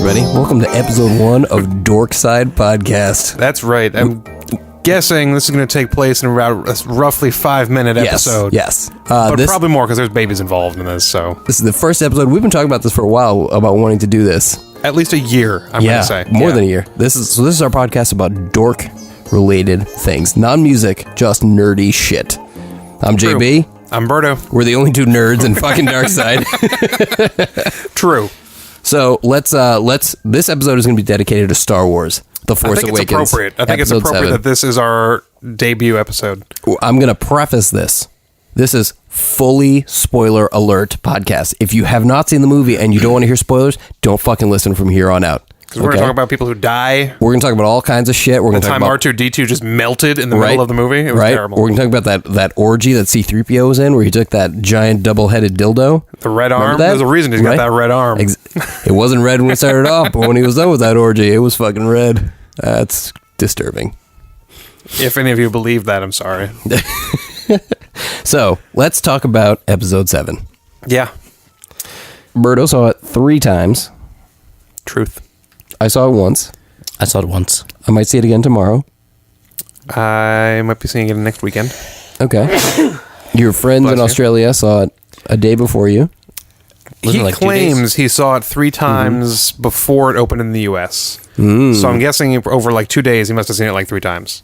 everybody. Welcome to episode 1 of Dorkside Podcast. That's right. I'm guessing this is going to take place in around a roughly 5-minute episode. Yes. But probably more because there's babies involved in this. So this is the first episode. We've been talking about this for a while, about wanting to do this. At least a year, I'm going to say. More than a year. This is our podcast about dork-related things. Non-music, just nerdy shit. I'm True. JB. I'm Berto. We're the only two nerds in fucking Darkside. True. So let's. This episode is going to be dedicated to Star Wars: The Force Awakens. I think it's appropriate that this is our debut episode. I'm going to preface this. This is fully spoiler alert podcast. If you have not seen the movie and you don't want to hear spoilers, don't fucking listen from here on out. Because we're going to talk about people who die. We're going to talk about all kinds of shit. We're going to talk about R2-D2 just melted in the middle of the movie. It was terrible. We're going to talk about that orgy that C-3PO was in, where he took that giant double-headed dildo. The red arm. There's a reason he's got that red arm. It wasn't red when we started off, but when he was done with that orgy, it was fucking red. That's disturbing. If any of you believe that, I'm sorry. So, let's talk about episode 7. Yeah. Berto saw it 3 times. Truth. I saw it once. I saw it once. I might see it again tomorrow. I might be seeing it next weekend. Okay. Your friends in Australia saw it a day before you. He claims he saw it 3 times before it opened in the U.S. So I'm guessing over like 2 days, he must have seen it like 3 times.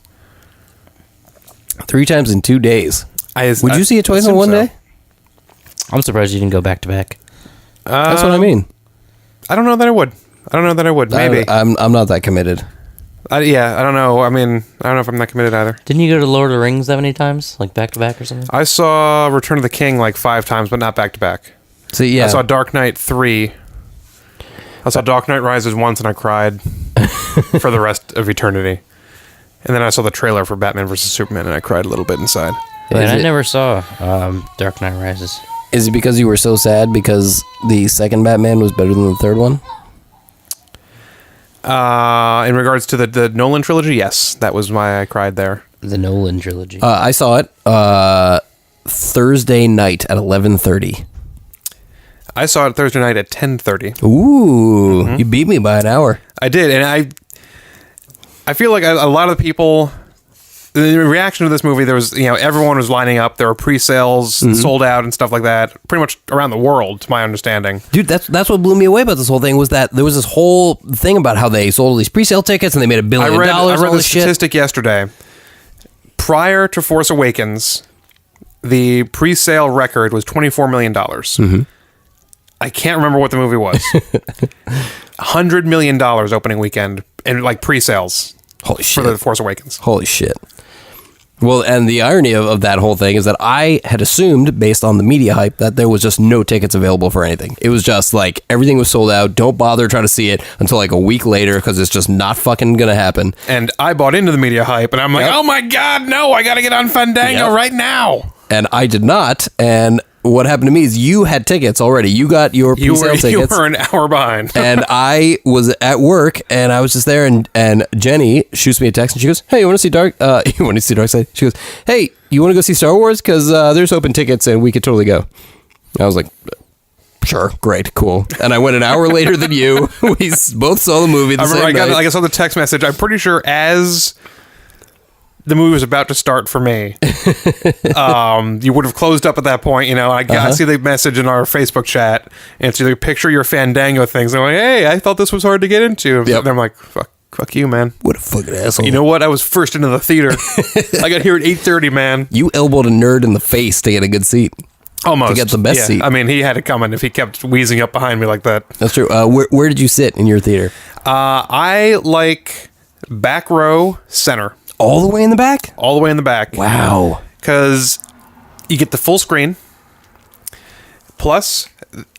3 times in 2 days. Would you see it twice in one day? I'm surprised you didn't go back to back. That's what I mean. I don't know that I would. Maybe. I'm not that committed. I don't know. I mean, I don't know if I'm that committed either. Didn't you go to Lord of the Rings that many times? Like back to back or something? I saw Return of the King like 5 times, but not back to back. So yeah. I saw Dark Knight 3. I saw Dark Knight Rises once and I cried for the rest of eternity. And then I saw the trailer for Batman vs. Superman and I cried a little bit inside. Yeah, I never saw Dark Knight Rises. Is it because you were so sad because the second Batman was better than the third one? In regards to the Nolan trilogy, yes. That was why I cried there. The Nolan trilogy. I saw it Thursday night at 11:30. I saw it Thursday night at 10:30. Ooh, you beat me by an hour. I did, and I feel like a lot of the people, the reaction to this movie, there was, everyone was lining up. There were pre-sales, sold out and stuff like that, pretty much around the world, to my understanding. Dude, that's what blew me away about this whole thing, was that there was this whole thing about how they sold all these pre-sale tickets and they made $1 billion. I read the statistic yesterday. Prior to Force Awakens, the pre-sale record was $24 million. I can't remember what the movie was. $100 million opening weekend and like pre-sales. Holy shit. For the Force Awakens. Holy shit. Well, and the irony of that whole thing is that I had assumed, based on the media hype, that there was just no tickets available for anything. It was just like, everything was sold out. Don't bother trying to see it until like a week later, because it's just not fucking gonna happen. And I bought into the media hype, and I'm like, oh my God, no, I gotta get on Fandango right now. And I did not, and what happened to me is you had tickets already. You got your pre-sale tickets. You were an hour behind. And I was at work, and I was just there, and Jenny shoots me a text, and she goes, hey, you want to see Darkside? She goes, hey, you want to go see Star Wars? Because there's open tickets, and we could totally go. I was like, sure, great, cool. And I went an hour later than you. We both saw the movie the same night. I saw the text message. I'm pretty sure as the movie was about to start for me, you would have closed up at that point. I see the message in our Facebook chat, and it's either picture your Fandango things. And I'm like, hey, I thought this was hard to get into. Yep. And I'm like, fuck you, man. What a fucking asshole. You know what? I was first into the theater. I got here at 8:30, man. You elbowed a nerd in the face to get a good seat. Almost. To get the best seat. I mean, he had it coming if he kept wheezing up behind me like that. That's true. Where did you sit in your theater? I like back row center. All the way in the back? All the way in the back. Wow. Because you get the full screen. Plus,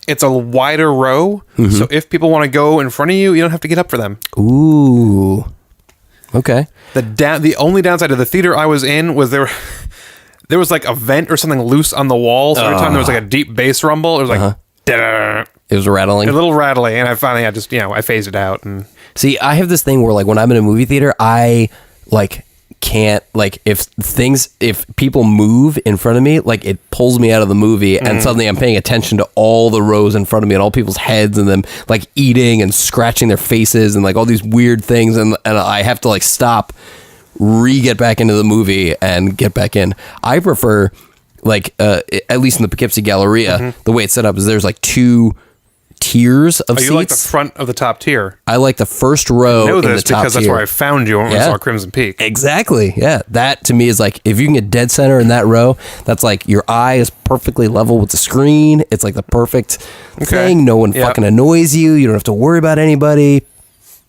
it's a wider row. So if people want to go in front of you, you don't have to get up for them. Ooh. Okay. The only downside of the theater I was in was there was like a vent or something loose on the wall. So every time there was like a deep bass rumble, it was like... It was rattling. A little rattly. And I finally, I phased it out. And see, I have this thing where like when I'm in a movie theater, I like can't, like, if people move in front of me, like, it pulls me out of the movie, and suddenly I'm paying attention to all the rows in front of me and all people's heads and them, like, eating and scratching their faces and, like, all these weird things, and I have to, like, stop, get back into the movie and get back in. I prefer, like, at least in the Poughkeepsie Galleria, the way it's set up is there's, like, 2 tiers of seats. You like the front of the top tier? I like the first row. I know in this the top because that's tier. where I found you when we saw Crimson Peak. Exactly. Yeah. That to me is like, if you can get dead center in that row, that's like your eye is perfectly level with the screen. It's like the perfect thing. No one fucking annoys you. You don't have to worry about anybody.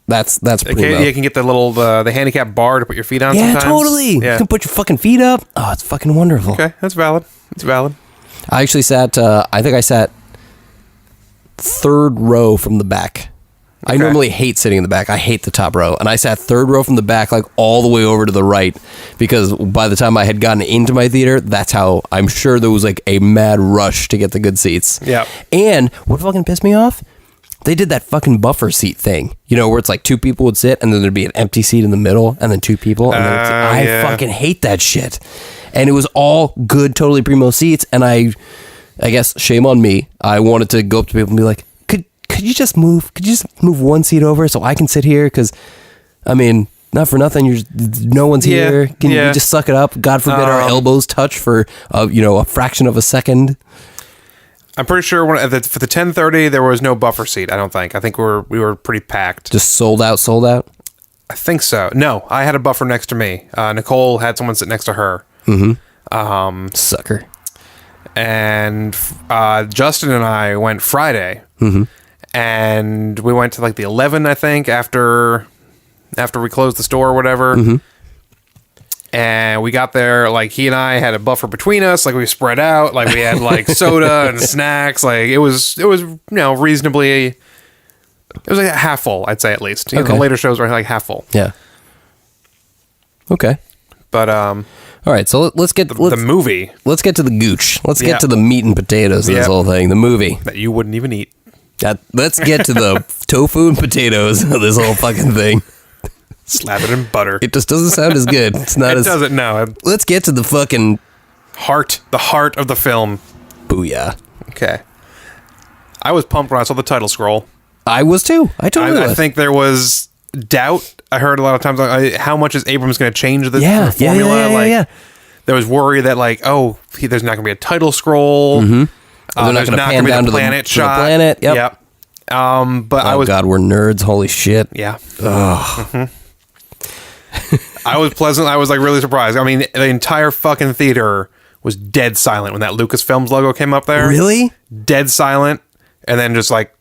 That's pretty well. You can get the little the handicap bar to put your feet on. Yeah, sometimes. totally. Yeah. You can put your fucking feet up. Oh, it's fucking wonderful. Okay, that's valid. It's valid. I actually sat. I think I sat 3rd row from the back. I normally hate sitting in the back. I hate the top row. And I sat 3rd row from the back, like all the way over to the right, because by the time I had gotten into my theater, that's how I'm sure there was like a mad rush to get the good seats. Yeah. And what fucking pissed me off? They did that fucking buffer seat thing, you know, where it's like 2 people would sit and then there'd be an empty seat in the middle and then 2 people. And then I fucking hate that shit. And it was all good, totally primo seats. And I guess shame on me. I wanted to go up to people and be like, could you just move? Could you just move 1 seat over so I can sit here? Because, I mean, not for nothing. No one's here. Can you just suck it up? God forbid our elbows touch for a fraction of a second. I'm pretty sure for the 10:30 there was no buffer seat. I don't think. I think we were pretty packed. Just sold out. I think so. No, I had a buffer next to me. Nicole had someone sit next to her. Sucker. And Justin and I went Friday, and we went to like the 11, I think, after we closed the store or whatever. And we got there, like, he and I had a buffer between us, like we spread out, like we had like soda and snacks, like it was reasonably. It was like half full, I'd say, at least. You know, the later shows were like half full. Yeah. Okay. But all right, so let's get the movie. Let's get to the gooch. Let's get to the meat and potatoes of this whole thing. The movie that you wouldn't even eat. Let's get to the tofu and potatoes of this whole fucking thing. Slap it in butter. It just doesn't sound as good. It's not as. It doesn't. No. Let's get to the fucking heart. The heart of the film. Booyah. Okay. I was pumped when I saw the title scroll. I was too. I totally was. I think there was doubt. I heard a lot of times how much is Abrams going to change the formula. Yeah. There was worry that there's not going to be a title scroll. They're not going to pan down to the planet shot. To the planet. Yep. But God, we're nerds. Holy shit. Yeah. I was pleasant. I was like really surprised. I mean, the entire fucking theater was dead silent when that Lucasfilms logo came up there. Really? Dead silent, and then just like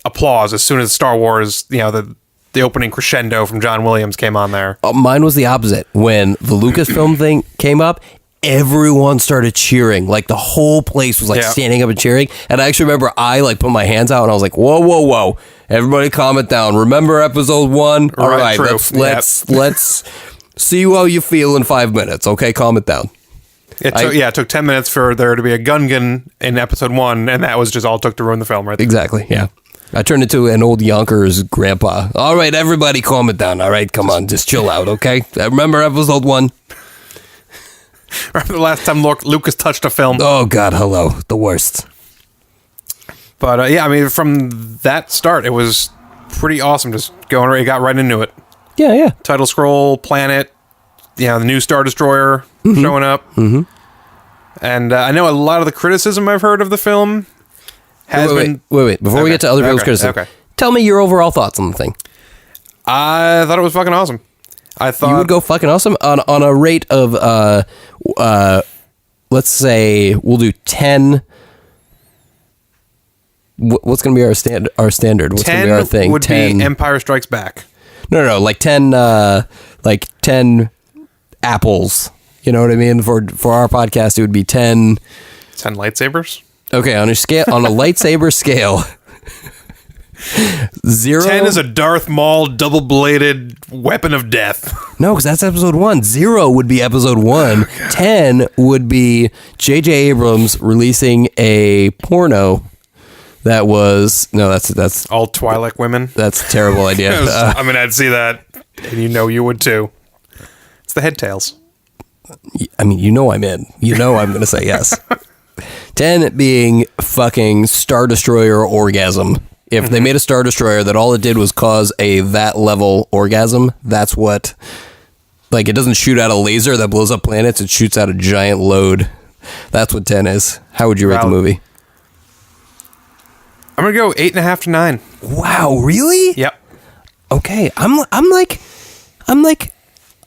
applause as soon as Star Wars, the opening crescendo from John Williams came on there. Mine was the opposite. When the Lucasfilm thing came up, everyone started cheering. Like the whole place was like standing up and cheering. And I actually remember I like put my hands out and I was like, whoa. Everybody calm it down. Remember episode 1? All right, let's see how you feel in 5 minutes. Okay, calm it down. It took 10 minutes for there to be a Gungan in episode 1, and that was just all it took to ruin the film, right there. Exactly, yeah. I turned into an old Yonkers grandpa. All right, everybody calm it down. All right, come on, just chill out, okay? Remember episode 1? Remember the last time Lucas touched a film? Oh, God, hello. The worst. But, I mean, from that start, it was pretty awesome. Just got right into it. Yeah. Title scroll, planet, the new Star Destroyer showing up. And I know a lot of the criticism I've heard of the film has been... Wait. Before we get to other people's criticism, tell me your overall thoughts on the thing. I thought it was fucking awesome. I thought... You would go fucking awesome? On a rate of, let's say, we'll do 10... What's going to be our standard? What's going to be our thing? 10 would be Empire Strikes Back. No, like 10 apples. You know what I mean? For our podcast, it would be 10... 10 lightsabers? Okay, on a lightsaber scale, 0... 10 is a Darth Maul double-bladed weapon of death. No, because that's episode 1. 0 would be episode 1. 10 would be J.J. Abrams releasing a porno that was... No, that's... All Twi'lek women? That's a terrible idea. I mean, I'd see that, and you would too. the head tails. I mean, you know I'm in. You know I'm going to say yes. 10 being fucking Star Destroyer orgasm. If they made a Star Destroyer that all it did was cause that level orgasm, that's what... Like, it doesn't shoot out a laser that blows up planets. It shoots out a giant load. That's what 10 is. How would you rate the movie? I'm going to go 8.5 to 9. Wow, really? Yep. Okay, I'm like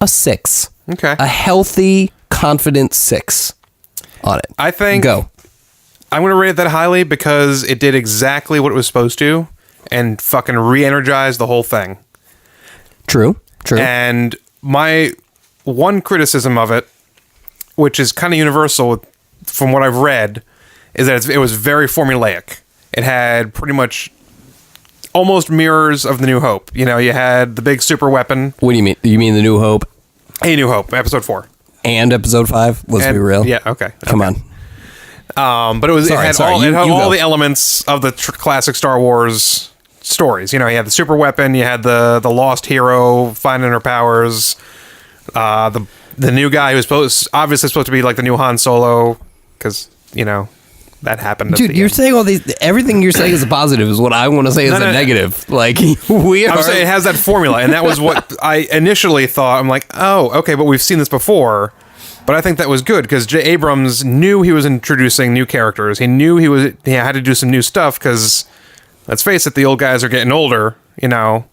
a 6. Okay. A healthy, confident 6 on it. I think... Go. I'm going to rate it that highly because it did exactly what it was supposed to and fucking re-energized the whole thing. True. And my one criticism of it, which is kind of universal from what I've read, is that it was very formulaic. It had pretty much almost mirrors of The New Hope. You know, you had the big super weapon. What do you mean? You mean The New Hope? A New Hope, episode 4. And episode 5? Let's be real. Yeah, okay. Come on. But it had all go. the elements of the classic Star Wars stories. You know, you had the super weapon, you had the lost hero finding her powers, the new guy who's obviously supposed to be like the new Han Solo, because, you know, that happened. Dude, you're saying all these... Everything you're saying is a positive is what I want to say is a negative. Like, I'm saying it has that formula, and that was what I initially thought. I'm like, oh, okay, but we've seen this before. But I think that was good because J. Abrams knew he was introducing new characters. He knew he had to do some new stuff because, let's face it, the old guys are getting older, you know.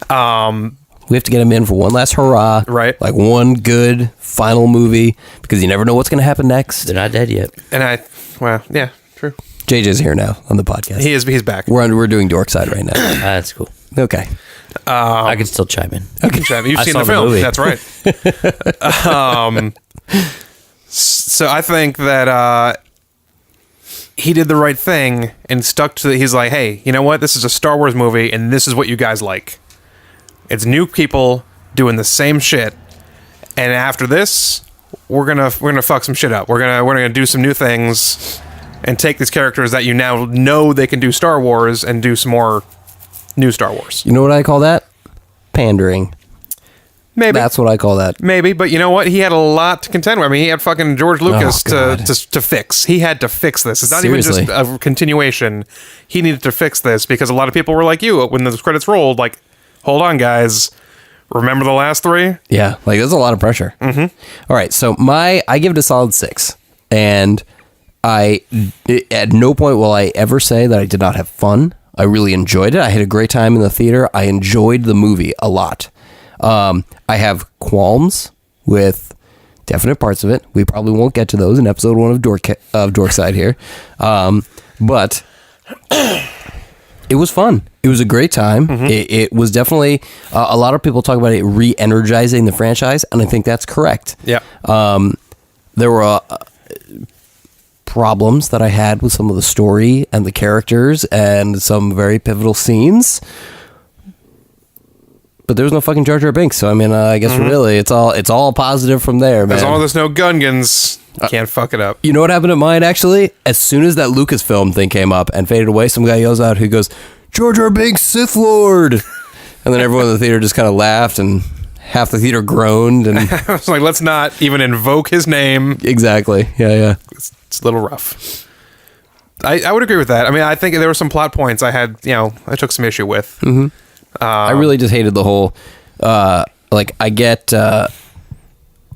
We have to get him in for one last hurrah. Right. Like one good final movie because you never know what's going to happen next. They're not dead yet. And well, yeah, true. JJ's here now on the podcast. He's back. We're doing Dorkside right now. That's cool. Okay. I can still chime in. Okay. You've seen the film. Movie. That's right. So I think that he did the right thing and stuck to he's like, hey, you know what? This is a Star Wars movie and this is what you guys like. It's new people doing the same shit. And after this, we're gonna fuck some shit up. We're gonna do some new things and take these characters that you now know they can do Star Wars and do some more new Star Wars. You know what I call that? Pandering. Maybe. That's what I call that. Maybe, but you know what? He had a lot to contend with. I mean, he had fucking George Lucas to fix. He had to fix this. It's not Seriously. even just a continuation. He needed to fix this because a lot of people were like you when the credits rolled, like, hold on, guys. Remember the last 3? Yeah, like there's a lot of pressure. Mm-hmm. All right, so I give it a solid 6. And at no point will I ever say that I did not have fun. I really enjoyed it. I had a great time in the theater. I enjoyed the movie a lot. I have qualms with definite parts of it. We probably won't get to those in episode 1 of Dorkside here. But it was fun. It was a great time. Mm-hmm. It was definitely, a lot of people talk about it re-energizing the franchise, and I think that's correct. Yeah. There were problems that I had with some of the story and the characters and some very pivotal scenes. But there was no fucking Jar Jar Binks, so I mean, I guess really, it's all positive from there, man. As long as there's no Gungans, can't fuck it up. You know what happened at mine, actually? As soon as that Lucasfilm thing came up and faded away, some guy yells out who goes, Jar Jar Binks, Sith Lord! And then everyone in the theater just kind of laughed, and half the theater groaned. And I was like, let's not even invoke his name. Exactly, yeah. It's a little rough. I would agree with that. I mean, I think there were some plot points I took some issue with. Mm-hmm. I really just hated the whole, I get that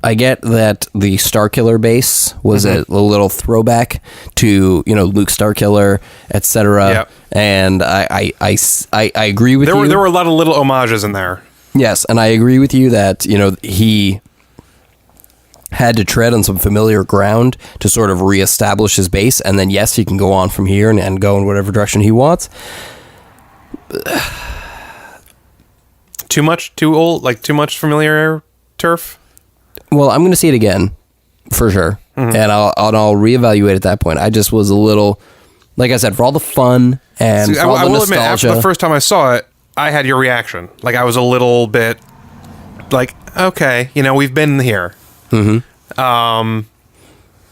the Starkiller base was a little throwback to, Luke Starkiller, etc. Yep. And I agree with you. There were a lot of little homages in there. Yes, and I agree with you that, he had to tread on some familiar ground to sort of reestablish his base, and then, yes, he can go on from here and go in whatever direction he wants. Too much? Too old? Like, too much familiar turf? Well, I'm going to see it again, for sure. Mm-hmm. And I'll reevaluate at that point. I just was a little, like I said, for all the fun and for all the nostalgia. I will admit, after the first time I saw it, I had your reaction. Like, I was a little bit like, okay, we've been here. Mm-hmm.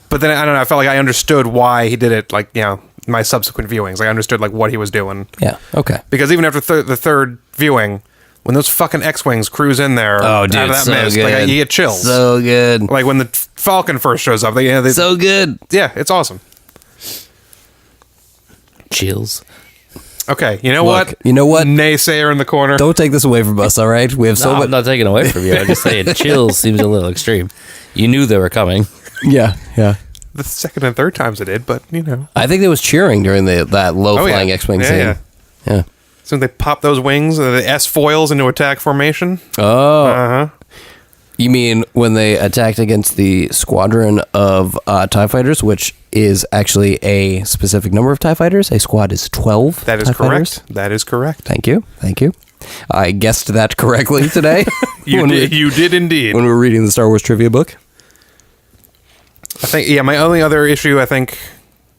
But then, I don't know, I felt like I understood why he did it, like, my subsequent viewings. Like, I understood, like, what he was doing. Yeah, okay. Because even after the third viewing, when those fucking X-Wings cruise in there Oh, dude, out of that so mist, good. like, you get chills. So good. Like when the Falcon first shows up, they So good. yeah, it's awesome. Chills. Okay, you know Look, what? you know what? Naysayer in the corner. Don't take this away from us, all right? We have so No, much. I'm not taking away from you. I'm just saying chills seems a little extreme. You knew they were coming. Yeah, yeah. The second and third times it did, but I think there was cheering during that low-flying yeah. X-Wing Yeah, scene. yeah. Yeah. So they pop those wings, the S foils into attack formation. Oh. You mean when they attacked against the squadron of TIE fighters, which is actually a specific number of TIE fighters? A squad is 12 That is TIE correct. fighters? That is correct. Thank you. Thank you. I guessed that correctly today. You did indeed. When we were reading the Star Wars trivia book. I think, yeah, my only other issue, I think...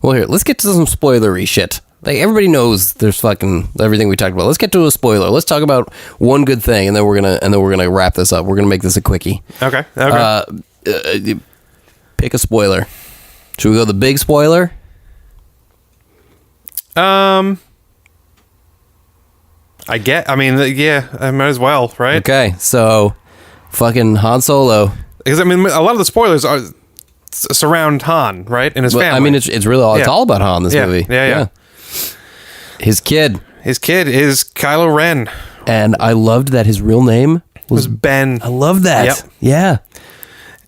Well, here, let's get to some spoilery shit. Like, everybody knows there's fucking everything we talked about. Let's get to a spoiler. Let's talk about one good thing, and then we're gonna wrap this up. We're gonna make this a quickie. Okay. Pick a spoiler. Should we go the big spoiler? I might as well, right? Okay, so fucking Han Solo. Because, I mean, a lot of the spoilers surround Han, right? And his family. I mean, it's really it's all about Han, this movie. Yeah. His kid. His kid is Kylo Ren. And I loved that his real name Was Ben. I love that. Yep. Yeah.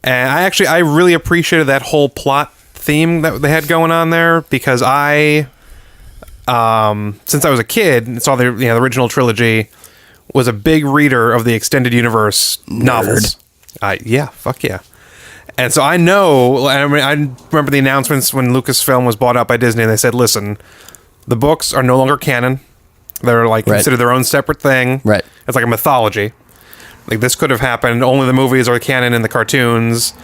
And I really appreciated that whole plot theme that they had going on there, because since I was a kid and saw the original trilogy, was a big reader of the extended universe novels. Yeah, fuck yeah. And so I know, I remember the announcements when Lucasfilm was bought out by Disney, and they said, listen, the books are no longer canon. They're considered their own separate thing. Right. It's like a mythology. Like, this could have happened. Only the movies are canon and the cartoons.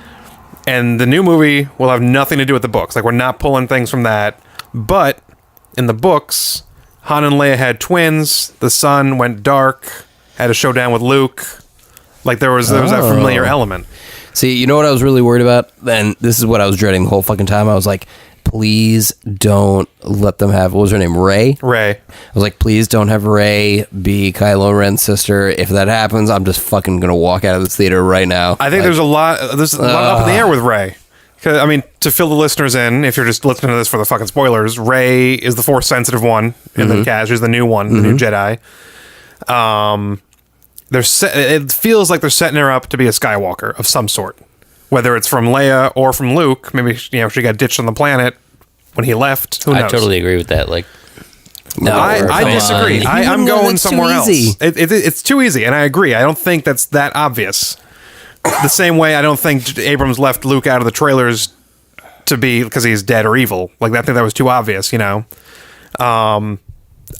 And the new movie will have nothing to do with the books. Like, we're not pulling things from that. But in the books, Han and Leia had twins. The sun went dark. Had a showdown with Luke. Like, there was that familiar element. See, you know what I was really worried about? And this is what I was dreading the whole fucking time. I was like, please don't let them have, what was her name, Rey? Rey. I was like, please don't have Rey be Kylo Ren's sister. If that happens, I'm just fucking gonna walk out of this theater right now. I think there's a lot up in the air with Rey. Because, I mean, to fill the listeners in, if you're just listening to this for the fucking spoilers, Rey is the Force-sensitive one in the cast. She's the new one, the new Jedi. It feels like they're setting her up to be a Skywalker of some sort. Whether it's from Leia or from Luke. Maybe, she got ditched on the planet when he left. Who knows? I totally agree with that. Like, No, I disagree. I'm going somewhere else. It's too easy, and I agree. I don't think that's that obvious. The same way I don't think Abrams left Luke out of the trailers to be because he's dead or evil. Like, I think that was too obvious,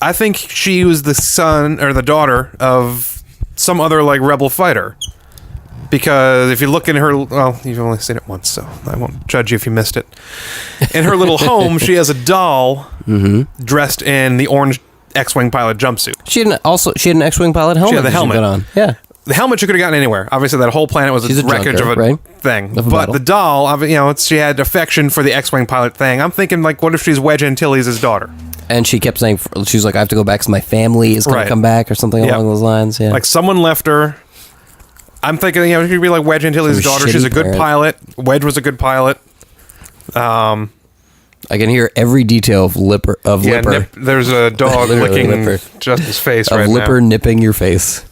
I think she was the son or the daughter of some other rebel fighter. Because if you look in her, well, you've only seen it once, so I won't judge you if you missed it. In her little home, she has a doll dressed in the orange X-Wing pilot jumpsuit. She had an X-Wing pilot helmet. She had the helmet on. Yeah. The helmet you could have gotten anywhere. Obviously, that whole planet was a wreckage junker, of a right? thing. Of a But battle. the doll, she had affection for the X-Wing pilot thing. I'm thinking, what if she's Wedge Antilles' daughter? And she kept saying, she's like, I have to go back because my family is going to come back or something along those lines. Yeah. Like, someone left her. I'm thinking, she could be like Wedge Antilles' daughter. She's a good pilot. Wedge was a good pilot. I can hear every detail of Lipper. There's a dog Literally licking Lipper. Justin's face Of right Lipper now. nipping your face.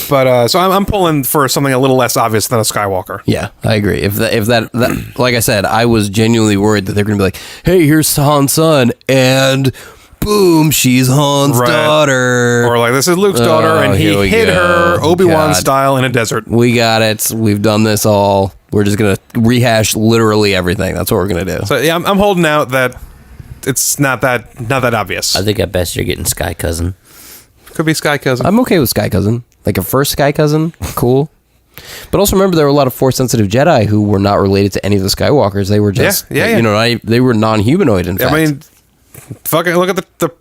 But so I'm pulling for something a little less obvious than a Skywalker. Yeah, I agree. If that like I said, I was genuinely worried that they're going to be like, hey, here's Han's son, and boom, she's Han's daughter. Or this is Luke's daughter, and he hid her Obi-Wan style in a desert. We got it. We've done this all. We're just going to rehash literally everything. That's what we're going to do. So yeah, I'm holding out that it's not that obvious. I think at best you're getting Sky Cousin. Could be Sky Cousin. I'm okay with Sky Cousin. Like a first Sky Cousin, cool. But also remember, there were a lot of Force-sensitive Jedi who were not related to any of the Skywalkers. They were just, they were non-humanoid, in fact. I mean, fucking look at the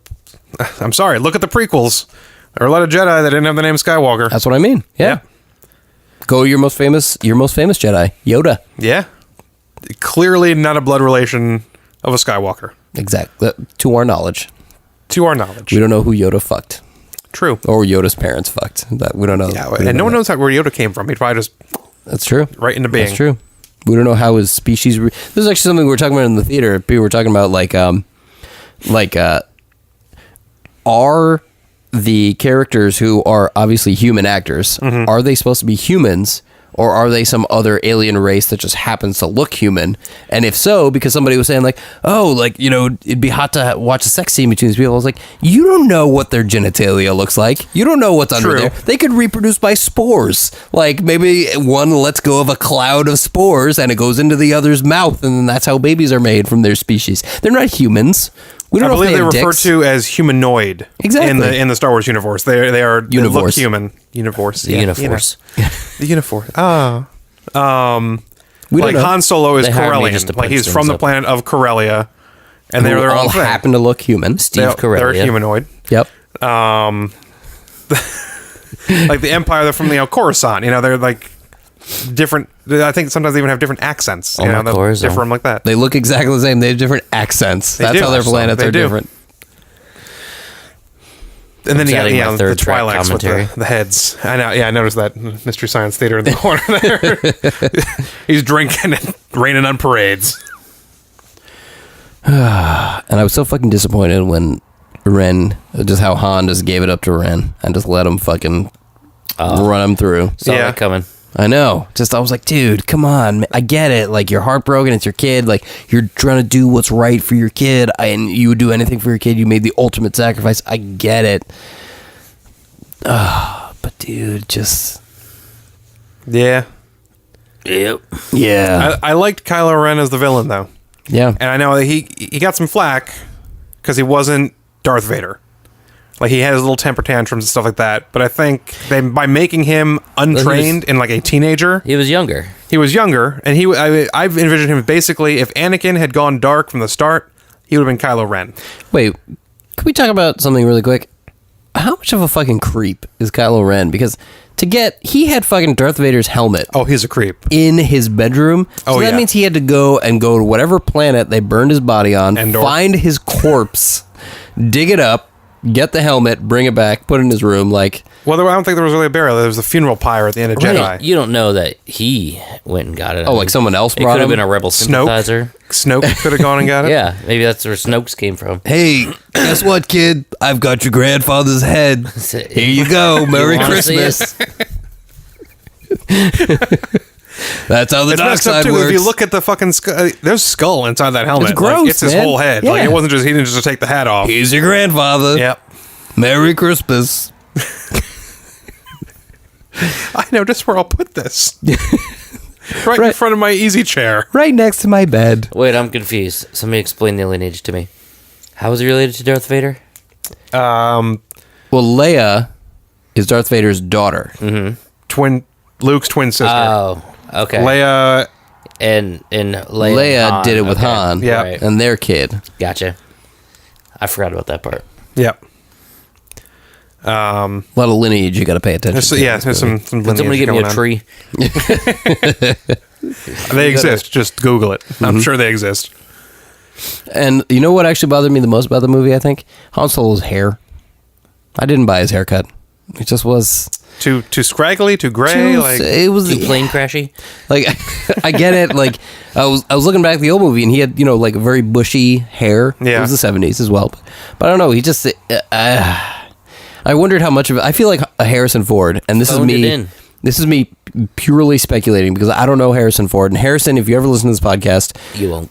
I'm sorry, look at the prequels. There were a lot of Jedi that didn't have the name Skywalker. That's what I mean. Yeah. Go your most famous Jedi, Yoda. Yeah. Clearly not a blood relation of a Skywalker. Exactly. To our knowledge. To our knowledge. We don't know who Yoda fucked. True. Or Yoda's parents fucked. That we don't know. Yeah, We don't and no know one that. knows where Yoda came from. He probably just That's true. right into being. That's true. We don't know how his species. This is actually something we were talking about in the theater. People were talking about are the characters who are obviously human actors, are they supposed to be humans, or are they some other alien race that just happens to look human? And if so, because somebody was saying like, oh, like, you know, it'd be hot to watch a sex scene between these people. I was like, you don't know what their genitalia looks like. You don't know what's under True. there. They could reproduce by spores. Like maybe one lets go of a cloud of spores and it goes into the other's mouth, and then that's how babies are made from their species. They're not humans. We don't I know believe if they have refer dicks. to as humanoid. Exactly. In the Star Wars universe, they look Universe. human. Universe. The Yeah, Uniforce. you know. The Uniforce. Ah. We Like don't know. Han Solo is They hired me just to Corellian. Like punch he's things from the up. planet of Corellia, and Who they're their all own thing. happen to look human. Steve They're Carell. humanoid. Yep. Like the Empire, they're from Coruscant. You know, they're like different. I think sometimes they even have different accents. You Oh, know, my Coruscant. different like that. They look exactly the same. They have different accents. They That's do. how their planets They are do. different. And then you got adding my the third track Twi'leks with commentary. the heads. I know. Yeah, I noticed that Mystery Science Theater in the corner there. He's drinking and raining on parades. And I was so fucking disappointed when Ren, just how Han just gave it up to Ren and just let him fucking run him through. Saw Yeah. that coming. I know. Just I was like, dude, come on. Man. I get it. Like, you're heartbroken. It's your kid. Like, you're trying to do what's right for your kid. And you would do anything for your kid. You made the ultimate sacrifice. I get it. But, dude, just... Yeah. Yep. Yeah. I liked Kylo Ren as the villain, though. Yeah. And I know that he got some flack because he wasn't Darth Vader. Like, he had his little temper tantrums and stuff like that. But I think by making him untrained and like a teenager, He was younger. he was younger. And I've envisioned him basically, if Anakin had gone dark from the start, he would have been Kylo Ren. Wait, can we talk about something really quick? How much of a fucking creep is Kylo Ren? Because he had fucking Darth Vader's helmet Oh, he's a creep. in his bedroom. So Oh, that yeah. means he had to go to whatever planet they burned his body on, Endor. find his corpse, dig it up, get the helmet, bring it back, put it in his room. Like, Well, I don't think there was really a burial. There was a funeral pyre at the end of Jedi. You don't know that he went and got it. oh, like someone else It brought could have him? been a rebel Snoke. sympathizer. Snoke could have gone and got it. Yeah, maybe that's where Snoke's came from. Hey, guess what, kid? I've got your grandfather's head. Here you go. Merry wanna see Christmas. That's how the It's dark messed up side too. works. If you look at the fucking there's skull inside that helmet. It's gross, Like, it's his man. whole head. Yeah. Like, it wasn't just he didn't just take the hat off. Here's your grandfather. Yep. Merry Christmas. I know just where I'll put this. right in front of my easy chair. Right next to my bed. Wait, I'm confused. Somebody explain the lineage to me. How is he related to Darth Vader? Um, Well, Leia is Darth Vader's daughter. Luke's twin sister. Oh, okay. Leia. and Leia, Leia Han. did it with Okay. Han Yeah. Right. and their kid. Gotcha. I forgot about that part. Yep. A lot of lineage you got to pay attention to. There's some Can somebody give me a tree? They exist. Just Google it. I'm sure they exist. And you know what actually bothered me the most about the movie, I think? Han Solo's hair. I didn't buy his haircut. It just was... Too scraggly, too gray. it was Too plane crashy? like I get it. Like I was looking back at the old movie and he had like very bushy hair. Yeah. It was the 70s as well. But I don't know. He just I wondered how much of it. I feel like a Harrison Ford, and this Phoned is it me. in. This is me purely speculating because I don't know Harrison Ford. And Harrison, if you ever listen to this podcast, You won't.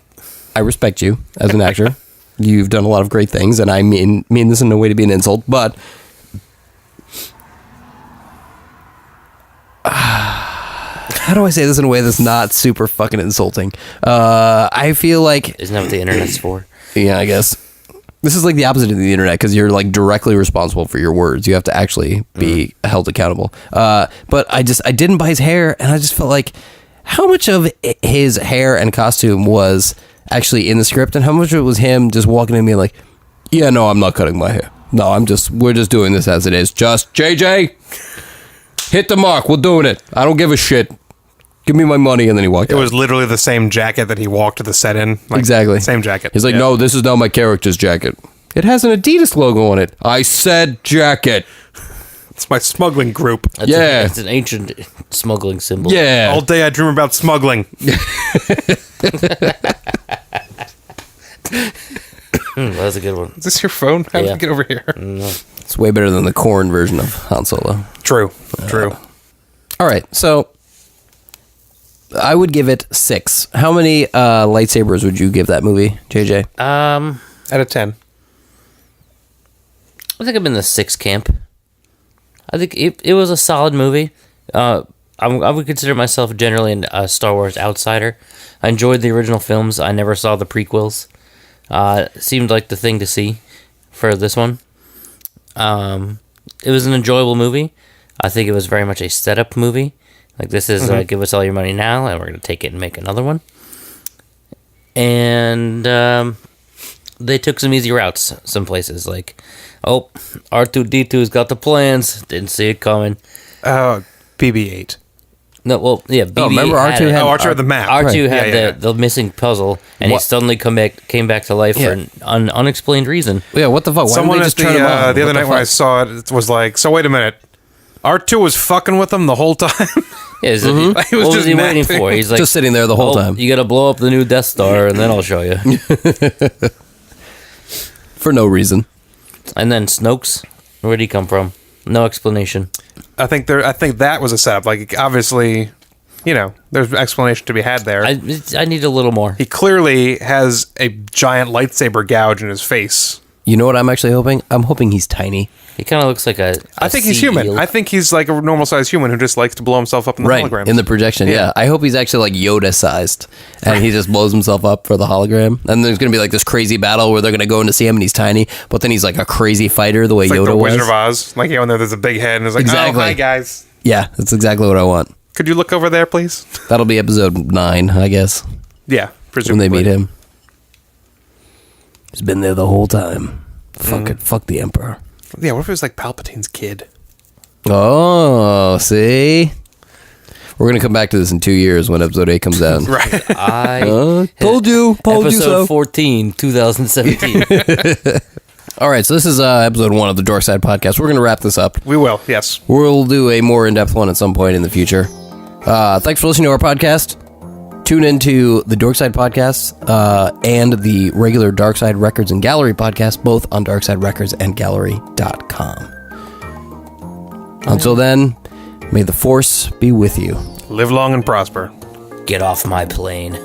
I respect you as an actor. You've done a lot of great things, and I mean this in no way to be an insult, but how do I say this in a way that's not super fucking insulting? I feel like, Isn't that what the internet's for? yeah, I guess this is like the opposite of the internet because you're like directly responsible for your words. You have to actually be held accountable. But I didn't buy his hair, and I just felt like how much of his hair and costume was actually in the script, and how much of it was him just walking in and being like, "Yeah, no, I'm not cutting my hair. No, we're just doing this as it is. Just JJ, hit the mark. We're doing it. I don't give a shit. Give me my money," and then he walked It out. was literally the same jacket that he walked to the set in. Like, Exactly. Same jacket. He's like, Yep. "No, this is not my character's jacket. It has an Adidas logo on it. I said jacket." It's my smuggling group. It's an ancient smuggling symbol. Yeah. All day I dream about smuggling. That's a good one. Is this your phone? How did it get over here? It's way better than the corn version of Han Solo. True. All right, so I would give it 6. How many lightsabers would you give that movie, JJ? Out of 10. I think I'm in the 6 camp. I think it was a solid movie. I would consider myself generally a Star Wars outsider. I enjoyed the original films. I never saw the prequels. Seemed like the thing to see for this one. It was an enjoyable movie. I think it was very much a setup movie. Like, this is give us all your money now, and we're going to take it and make another one. And they took some easy routes some places. Like, R2-D2's got the plans. Didn't see it coming. BB-8. No, well, yeah, BB-8 remember R2 had... R2 had the map. R2 had the missing puzzle, and he suddenly came back to life for an unexplained reason. Yeah, what the fuck? Why Someone didn't they at just turn him on? the other night when I saw it was like, so wait a minute. R2 was fucking with him the whole time? Yeah, He was what was just he waiting napping. for? He's like, Just sitting there the whole time. You got to blow up the new Death Star, and then I'll show you. For no reason. And then Snoke's, where'd he come from? No explanation. I think that was a setup. Like, obviously, there's an explanation to be had there. I need a little more. He clearly has a giant lightsaber gouge in his face. You know what I'm actually hoping? I'm hoping he's tiny. He kind of looks like a I think he's sea human. eel. I think he's like a normal-sized human who just likes to blow himself up in the holograms. In the projection, yeah. I hope he's actually like Yoda-sized, and he just blows himself up for the hologram. And there's going to be like this crazy battle where they're going to go in to see him, and he's tiny, but then he's like a crazy fighter the way It's like Yoda the was. Wizard of Oz. Like, when there's a big head, and it's like, Exactly. oh, hi, guys. Yeah, that's exactly what I want. Could you look over there, please? That'll be episode 9, I guess, Yeah, when presumably. they meet him. He's been there the whole time. Fuck the Emperor. Yeah, what if it was like Palpatine's kid? Oh, see? We're going to come back to this in 2 years when episode 8 comes out. Right. Told you Episode so. 14, 2017. All right, so this is episode 1 of the Dorkside Podcast. We're going to wrap this up. We will, yes. We'll do a more in-depth one at some point in the future. Thanks for listening to our podcast. Tune into the Dorkside Podcast and the regular Darkside Records and Gallery podcast, both on Darkside Records and Gallery.com. Until then, may the Force be with you. Live long and prosper. Get off my plane.